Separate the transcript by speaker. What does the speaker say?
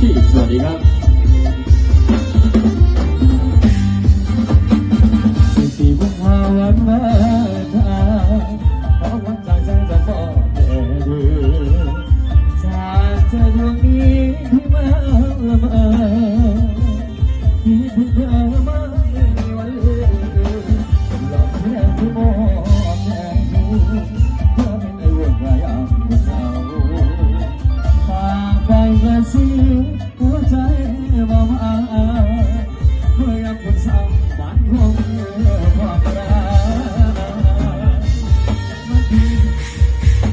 Speaker 1: ชีพสวัสดีครับ
Speaker 2: สี่กุมภาวันมาทาขอวันจากใจจะขอแต่ดูจากเธอดวงนี้ที่มาละเมอที่ถึงเธอมาในวันเลือนหลอกแค่ที่มองแค่ดูเพื่อเป็นไอ้วุ่นวายอ่างเราฝากไปกระซิบหัวใจ